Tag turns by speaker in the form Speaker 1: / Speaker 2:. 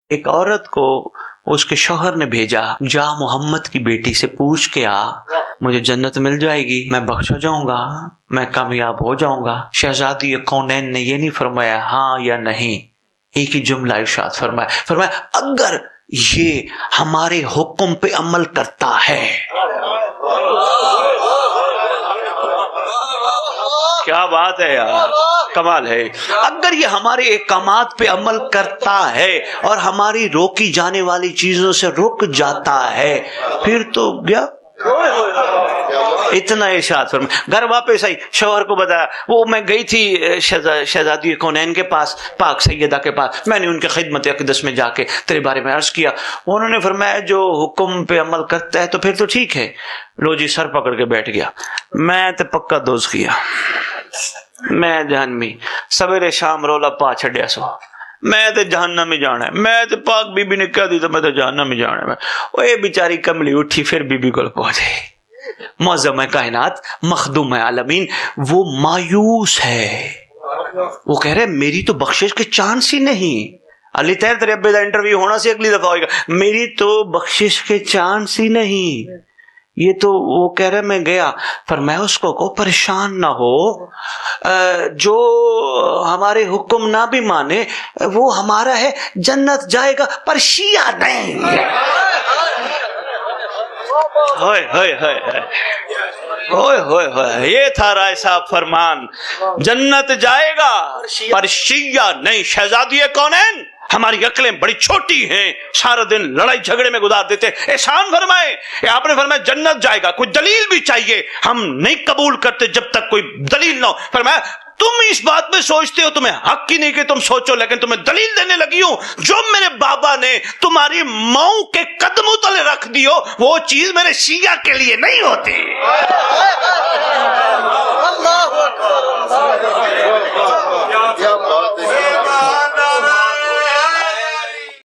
Speaker 1: ایک عورت کو اس کے شوہر نے بھیجا، جا محمد کی بیٹی سے پوچھ کے آ، مجھے جنت مل جائے گی، میں بخشا جاؤں گا، میں کامیاب ہو جاؤں گا۔ شہزادی کونین نے یہ نہیں فرمایا ہاں یا نہیں، ایک ہی جملہ ارشاد فرمایا اگر یہ ہمارے حکم پہ عمل کرتا ہے۔ کیا بات ہے یار، کمال ہے۔ اگر یہ ہمارے احکامات پہ عمل کرتا ہے اور ہماری روکی جانے والی چیزوں سے رک جاتا ہے، پھر تو گیا۔ اتنا ارشاد فرمایا۔ گھر واپس آئی، شوہر کو بتایا، وہ میں گئی تھی شہزادی کونین کے پاس، پاک سیدہ کے پاس، میں نے ان کے خدمت اقدس میں جا کے تیرے بارے میں عرض کیا۔ انہوں نے فرمایا جو حکم پہ عمل کرتا ہے تو پھر تو ٹھیک ہے۔ لو جی، سر پکڑ کے بیٹھ گیا، میں تے پکا دوست کیا، میں جہنمی، سویرے شام رولا پا چھڑیا سو، میں تے جہنم میں جانا ہے، میں تے پاک بی بی نے کہہ دی تو میں تے جہنم میں جانا ہے۔ وہ بیچاری کملی اٹھی، پھر بی بی کو پہنچے۔ معظم کائنات، مخدوم عالمین، وہ مایوس ہے، وہ کہہ رہے میری تو بخشش کے چانس ہی نہیں۔ علی طاہر تیرے ابے کا انٹرویو ہونا سی اگلی دفعہ ہوئے گا، میری تو بخشش کے چانس ہی نہیں۔ یہ تو وہ کہہ رہے میں گیا، فرمایا اس کو پریشان نہ ہو، جو ہمارے حکم نہ بھی مانے وہ ہمارا ہے، جنت جائے گا پر شیعہ نہیں۔ ہوئے ہوئے ہوئے ہوئے ہوئے ہوئے، یہ تھا رائے صاحب فرمان، جنت جائے گا پر شیعہ نہیں۔ شہزادی کونین، ہماری عقلیں بڑی چھوٹی ہیں، سارا دن لڑائی جھگڑے میں گزار دیتے، احسان فرمائے، آپ نے فرمایا جنت جائے گا، کوئی دلیل بھی چاہیے، ہم نہیں قبول کرتے جب تک کوئی دلیل نہ ہو۔ فرمایا تم اس بات میں سوچتے ہو، تمہیں حق ہی نہیں کہ تم سوچو، لیکن تمہیں دلیل دینے لگی ہوں، جو میرے بابا نے تمہاری ماؤں کے قدموں تلے رکھ دی ہو وہ چیز میرے شیعہ کے لیے نہیں ہوتی۔